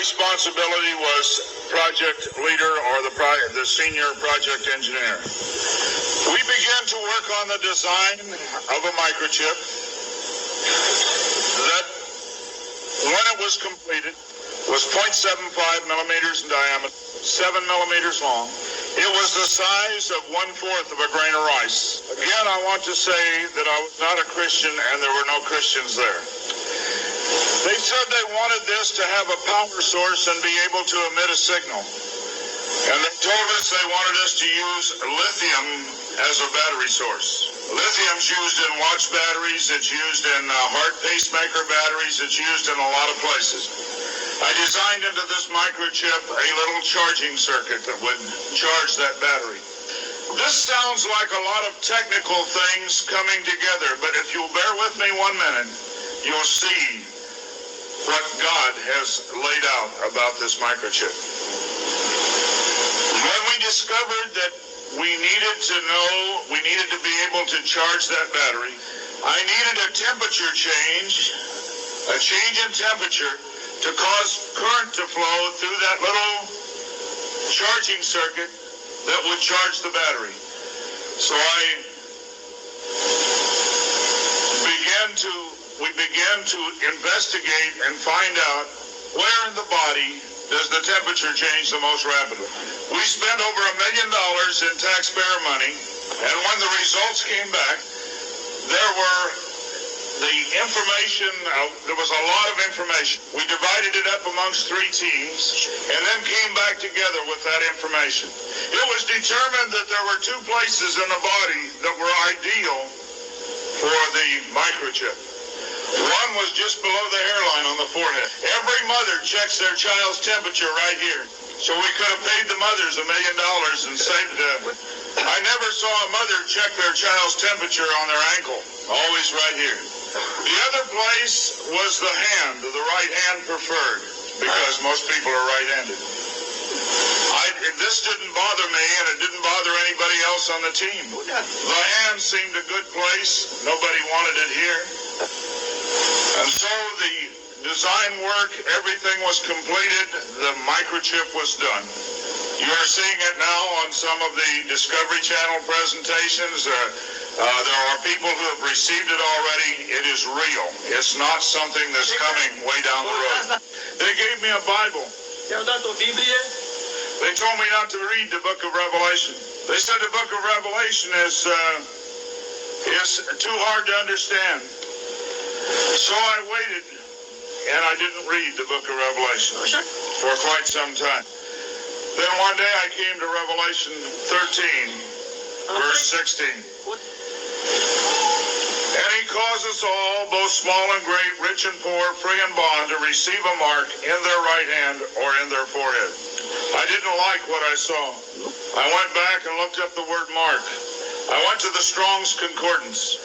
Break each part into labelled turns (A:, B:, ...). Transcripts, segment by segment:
A: responsibility was project leader or the senior project engineer. We began to work on the design of a microchip that, when it was completed, was 0.75 millimeters in diameter, 7 millimeters long. It was the size of 1/4 of a grain of rice. Again, I want to say that I was not a Christian and there were no Christians there. They said they wanted this to have a power source and be able to emit a signal. And they told us they wanted us to use lithium as a battery source. Lithium's used in watch batteries, it's used in heart pacemaker batteries, it's used in a lot of places. I designed into this microchip a little charging circuit that would charge that battery. This sounds like a lot of technical things coming together, but if you'll bear with me 1 minute, you'll see what God has laid out about this microchip. When we discovered that we needed to be able to charge that battery, I needed a temperature change, a change in temperature to cause current to flow through that little charging circuit that would charge the battery. So we began to investigate and find out where in the body does the temperature change the most rapidly. We spent over $1 million in taxpayer money, and when the results came back, there was a lot of information. We divided it up amongst 3 teams and then came back together with that information. It was determined that there were 2 places in the body that were ideal for the microchip. One was just below the hairline on the forehead. Every mother checks their child's temperature right here. So we could have paid the mothers $1 million and saved I never saw a mother check their child's temperature on their ankle. Always right here. The other place was the hand, the right hand preferred, because most people are right-handed. This didn't bother me, and it didn't bother anybody else on the team. The hand seemed a good place. Nobody wanted it here. And so the design work, everything was completed. The microchip was done. You are seeing it now on some of the Discovery Channel presentations. There are people who have received it already. It is real. It's not something that's coming way down the road. They gave me a Bible. They told me not to read the book of Revelation. They said the book of Revelation is too hard to understand. So I waited, and I didn't read the book of Revelation for quite some time. Then one day I came to Revelation 13, verse 16. And he causes all, both small and great, rich and poor, free and bond, to receive a mark in their right hand or in their forehead. I didn't like what I saw. I went back and looked up the word mark. I went to the Strong's Concordance,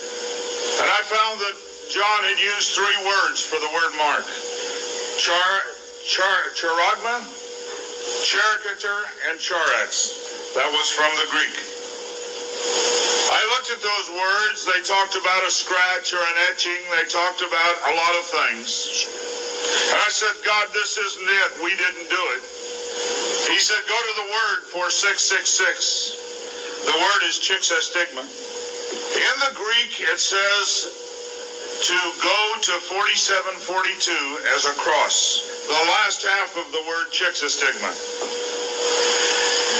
A: and I found that John had used 3 words for the word mark. Charagma, Charicature, and Charax. That was from the Greek. I looked at those words. They talked about a scratch or an etching. They talked about a lot of things. And I said, God, this isn't it. We didn't do it. He said, go to the word for 666. The word is chixastigma. In the Greek, it says to go to 4742 as a cross. The last half of the word chixastigma.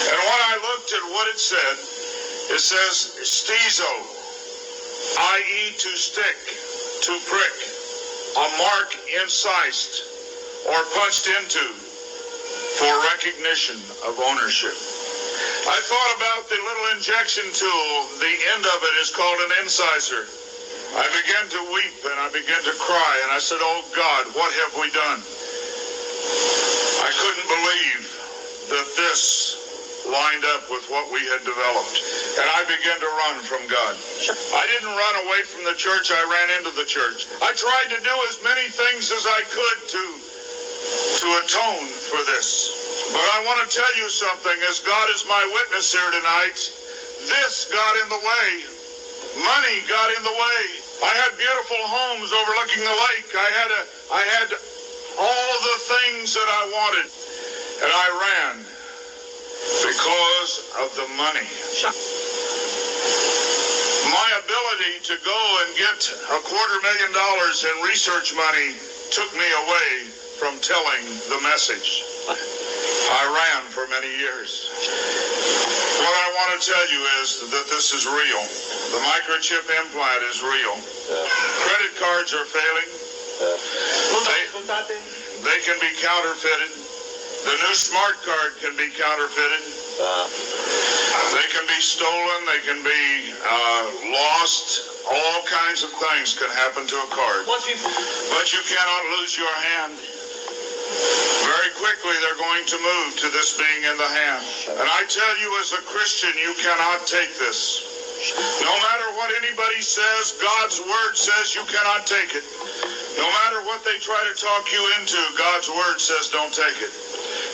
A: And when I looked at what it says stizo, i.e. to stick, to prick, a mark incised or punched into for recognition of ownership. I thought about the little injection tool. The end of it is called an incisor. I began to weep and I began to cry, and I said, oh God, what have we done? I couldn't believe that this lined up with what we had developed, and I began to run from God. I didn't run away from the church, I ran into the church. I tried to do as many things as I could to atone for this. But I want to tell you something, as God is my witness here tonight, this got in the way. Money got in the way. I had beautiful homes overlooking the lake. I had all the things that I wanted, and I ran because of the money. My ability to go and get $250,000 in research money took me away from telling the message. I ran for many years. What I want to tell you is that this is real. The microchip implant is real. Credit cards are failing. They can be counterfeited. The new smart card can be counterfeited. They can be stolen. They can be lost. All kinds of things can happen to a card. But you cannot lose your hand. Very quickly, they're going to move to this being in the hand. And I tell you, as a Christian, you cannot take this. No matter what anybody says, God's word says you cannot take it. No matter what they try to talk you into, God's word says don't take it.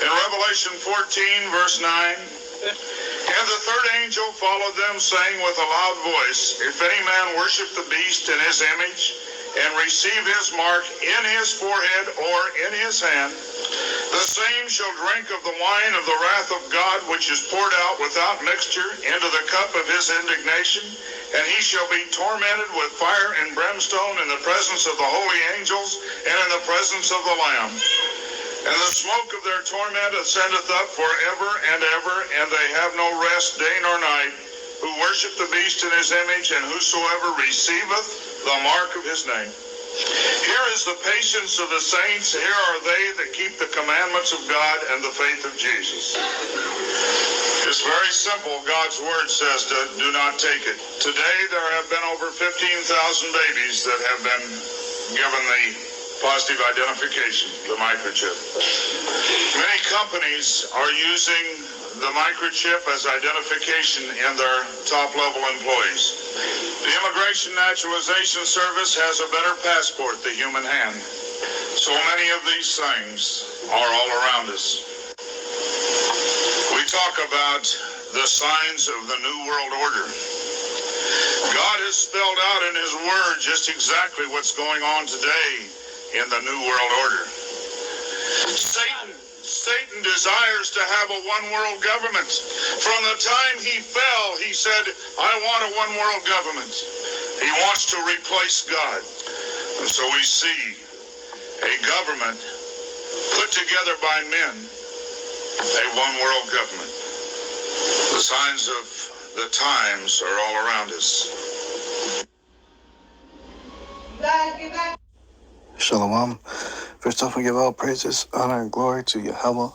A: In Revelation 14, verse 9, and the third angel followed them, saying with a loud voice, if any man worship the beast in his image, and receive his mark in his forehead or in his hand, the same shall drink of the wine of the wrath of God, which is poured out without mixture into the cup of his indignation, and he shall be tormented with fire and brimstone in the presence of the holy angels and in the presence of the Lamb. And the smoke of their torment ascendeth up forever and ever, and they have no rest day nor night, who worship the beast in his image, and whosoever receiveth the mark of his name. Here is the patience of the saints. Here are they that keep the commandments of God and the faith of Jesus. It's very simple. God's word says do not take it. Today there have been over 15,000 babies that have been given the positive identification, the microchip. Many companies are using the microchip as identification in their top-level employees. The Immigration Naturalization Service has a better passport, the human hand. So many of these things are all around us. We talk about the signs of the New World Order. God has spelled out in His Word just exactly what's going on today in the New World Order. Satan desires to have a one-world government. From the time he fell, he said, I want a one-world government. He wants to replace God. And so we see a government put together by men, a one-world government. The signs of the times are all around us.
B: Shalom. First off, we give all praises, honor, and glory to Yahweh.